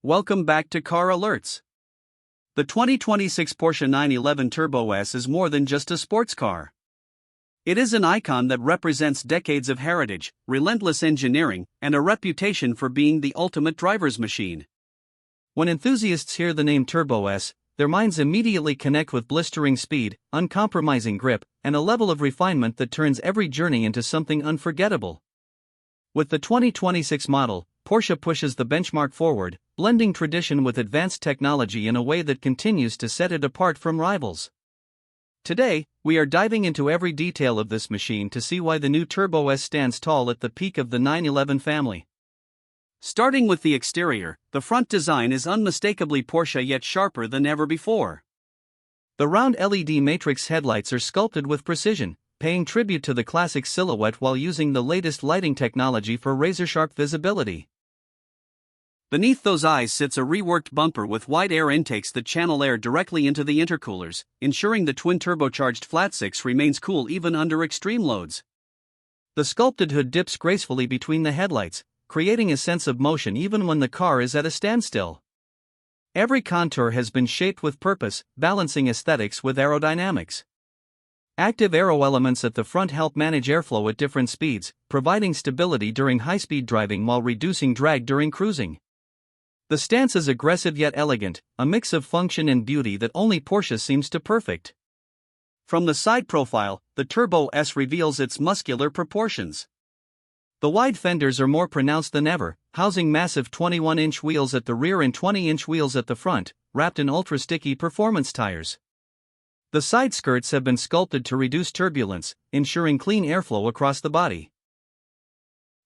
welcome back to Car Alerts. The 2026 Porsche 911 Turbo S is more than just a sports car. It is an icon that represents decades of heritage, relentless engineering, and a reputation for being the ultimate driver's machine. When enthusiasts hear the name Turbo S, their minds immediately connect with blistering speed, uncompromising grip, and a level of refinement that turns every journey into something unforgettable. With the 2026 model, Porsche pushes the benchmark forward, blending tradition with advanced technology in a way that continues to set it apart from rivals. Today, we are diving into every detail of this machine to see why the new Turbo S stands tall at the peak of the 911 family. Starting with the exterior, the front design is unmistakably Porsche yet sharper than ever before. The round LED matrix headlights are sculpted with precision, paying tribute to the classic silhouette while using the latest lighting technology for razor-sharp visibility. Beneath those eyes sits a reworked bumper with wide air intakes that channel air directly into the intercoolers, ensuring the twin-turbocharged flat-six remains cool even under extreme loads. The sculpted hood dips gracefully between the headlights, creating a sense of motion even when the car is at a standstill. Every contour has been shaped with purpose, balancing aesthetics with aerodynamics. Active aero elements at the front help manage airflow at different speeds, providing stability during high-speed driving while reducing drag during cruising. The stance is aggressive yet elegant, a mix of function and beauty that only Porsche seems to perfect. From the side profile, the Turbo S reveals its muscular proportions. The wide fenders are more pronounced than ever, housing massive 21-inch wheels at the rear and 20-inch wheels at the front, wrapped in ultra-sticky performance tires. The side skirts have been sculpted to reduce turbulence, ensuring clean airflow across the body.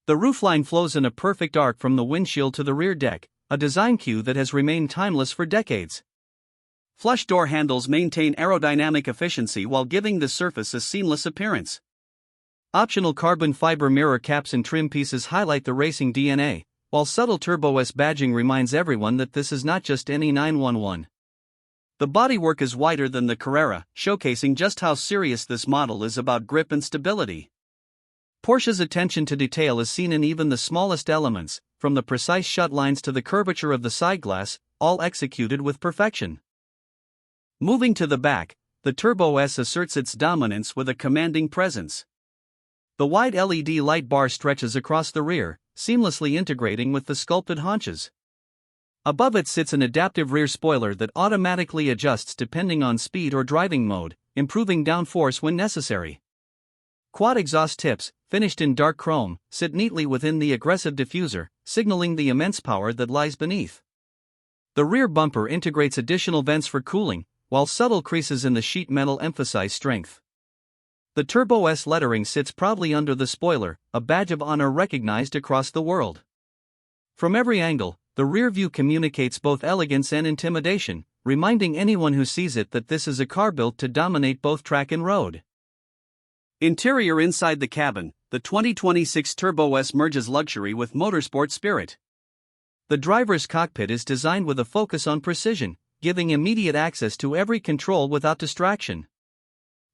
The roofline flows in a perfect arc from the windshield to the rear deck, a design cue that has remained timeless for decades. Flush door handles maintain aerodynamic efficiency while giving the surface a seamless appearance. Optional carbon fiber mirror caps and trim pieces highlight the racing DNA, while subtle Turbo S badging reminds everyone that this is not just any 911. The bodywork is wider than the Carrera, showcasing just how serious this model is about grip and stability. Porsche's attention to detail is seen in even the smallest elements, from the precise shut lines to the curvature of the side glass, all executed with perfection. Moving to the back, the Turbo S asserts its dominance with a commanding presence. The wide LED light bar stretches across the rear, seamlessly integrating with the sculpted haunches. Above it sits an adaptive rear spoiler that automatically adjusts depending on speed or driving mode, improving downforce when necessary. Quad exhaust tips, finished in dark chrome, sit neatly within the aggressive diffuser, signaling the immense power that lies beneath. The rear bumper integrates additional vents for cooling, while subtle creases in the sheet metal emphasize strength. The Turbo S lettering sits proudly under the spoiler, a badge of honor recognized across the world. From every angle, the rear view communicates both elegance and intimidation, reminding anyone who sees it that this is a car built to dominate both track and road. Interior inside the cabin, the 2026 Turbo S merges luxury with motorsport spirit. The driver's cockpit is designed with a focus on precision, giving immediate access to every control without distraction.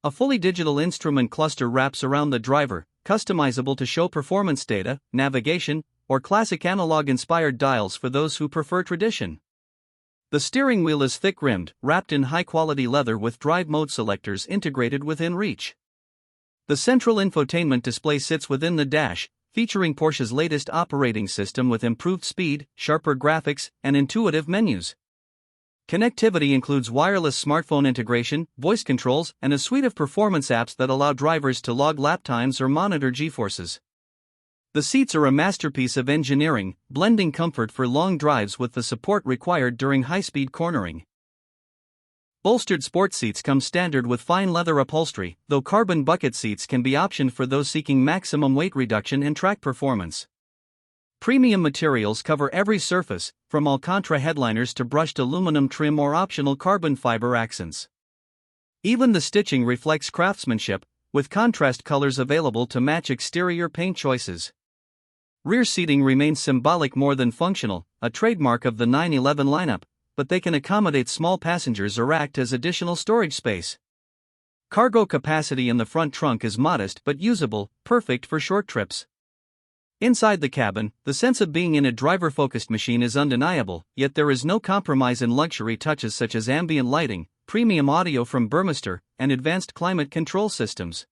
A fully digital instrument cluster wraps around the driver, customizable to show performance data, navigation, or classic analog-inspired dials for those who prefer tradition. The steering wheel is thick-rimmed, wrapped in high-quality leather with drive mode selectors integrated within reach. The central infotainment display sits within the dash, featuring Porsche's latest operating system with improved speed, sharper graphics, and intuitive menus. Connectivity includes wireless smartphone integration, voice controls, and a suite of performance apps that allow drivers to log lap times or monitor G-forces. The seats are a masterpiece of engineering, blending comfort for long drives with the support required during high-speed cornering. Bolstered sports seats come standard with fine leather upholstery, though carbon bucket seats can be optioned for those seeking maximum weight reduction and track performance. Premium materials cover every surface, from Alcantara headliners to brushed aluminum trim or optional carbon fiber accents. Even the stitching reflects craftsmanship, with contrast colors available to match exterior paint choices. Rear seating remains symbolic more than functional, a trademark of the 911 lineup, but they can accommodate small passengers or act as additional storage space. Cargo capacity in the front trunk is modest but usable, perfect for short trips. Inside the cabin, the sense of being in a driver-focused machine is undeniable, yet there is no compromise in luxury touches such as ambient lighting, premium audio from Burmester, and advanced climate control systems.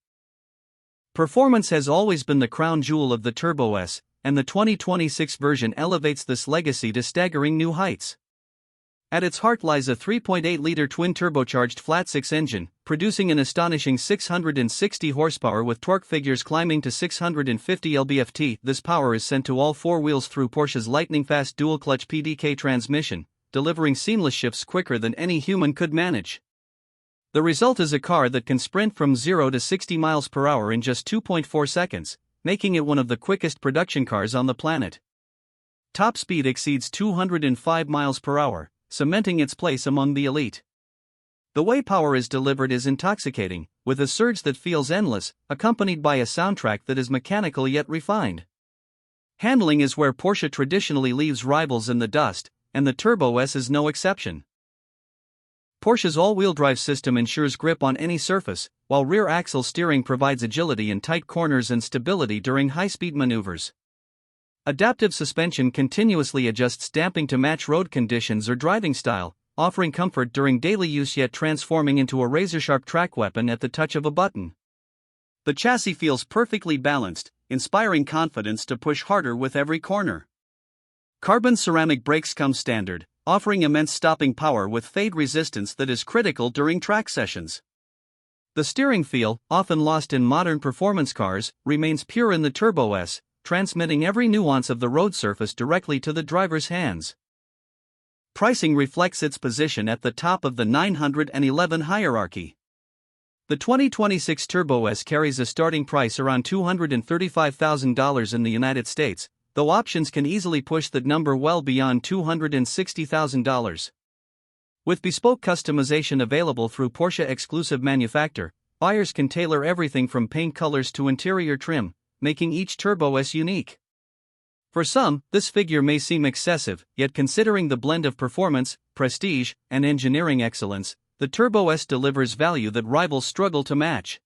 Performance has always been the crown jewel of the Turbo S, and the 2026 version elevates this legacy to staggering new heights. At its heart lies a 3.8-liter twin-turbocharged flat-six engine, producing an astonishing 660 horsepower with torque figures climbing to 650 lb-ft. This power is sent to all four wheels through Porsche's lightning-fast dual-clutch PDK transmission, delivering seamless shifts quicker than any human could manage. The result is a car that can sprint from 0 to 60 miles per hour in just 2.4 seconds, making it one of the quickest production cars on the planet. Top speed exceeds 205 miles per hour, cementing its place among the elite. The way power is delivered is intoxicating, with a surge that feels endless, accompanied by a soundtrack that is mechanical yet refined. Handling is where Porsche traditionally leaves rivals in the dust, and the Turbo S is no exception. Porsche's all-wheel drive system ensures grip on any surface, while rear axle steering provides agility in tight corners and stability during high-speed maneuvers. Adaptive suspension continuously adjusts damping to match road conditions or driving style, offering comfort during daily use yet transforming into a razor-sharp track weapon at the touch of a button. The chassis feels perfectly balanced, inspiring confidence to push harder with every corner. Carbon ceramic brakes come standard, offering immense stopping power with fade resistance that is critical during track sessions. The steering feel, often lost in modern performance cars, remains pure in the Turbo S, transmitting every nuance of the road surface directly to the driver's hands. Pricing reflects its position at the top of the 911 hierarchy. The 2026 Turbo S carries a starting price around $235,000 in the United States, though options can easily push that number well beyond $260,000. With bespoke customization available through Porsche exclusive manufacture, buyers can tailor everything from paint colors to interior trim, making each Turbo S unique. For some, this figure may seem excessive, yet considering the blend of performance, prestige, and engineering excellence, the Turbo S delivers value that rivals struggle to match.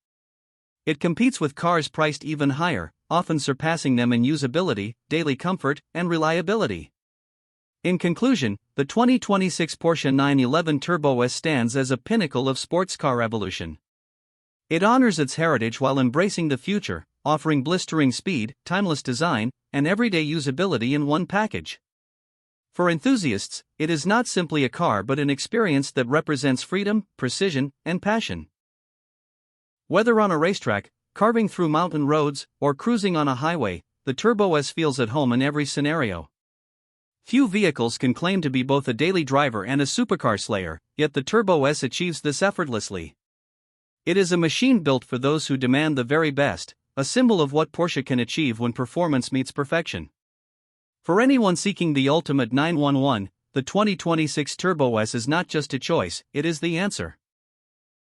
It competes with cars priced even higher, often surpassing them in usability, daily comfort, and reliability. In conclusion, the 2026 Porsche 911 Turbo S stands as a pinnacle of sports car evolution. It honors its heritage while embracing the future, offering blistering speed, timeless design, and everyday usability in one package. For enthusiasts, it is not simply a car but an experience that represents freedom, precision, and passion. Whether on a racetrack, carving through mountain roads, or cruising on a highway, the Turbo S feels at home in every scenario. Few vehicles can claim to be both a daily driver and a supercar slayer, yet the Turbo S achieves this effortlessly. It is a machine built for those who demand the very best, a symbol of what Porsche can achieve when performance meets perfection. For anyone seeking the ultimate 911, the 2026 Turbo S is not just a choice, it is the answer.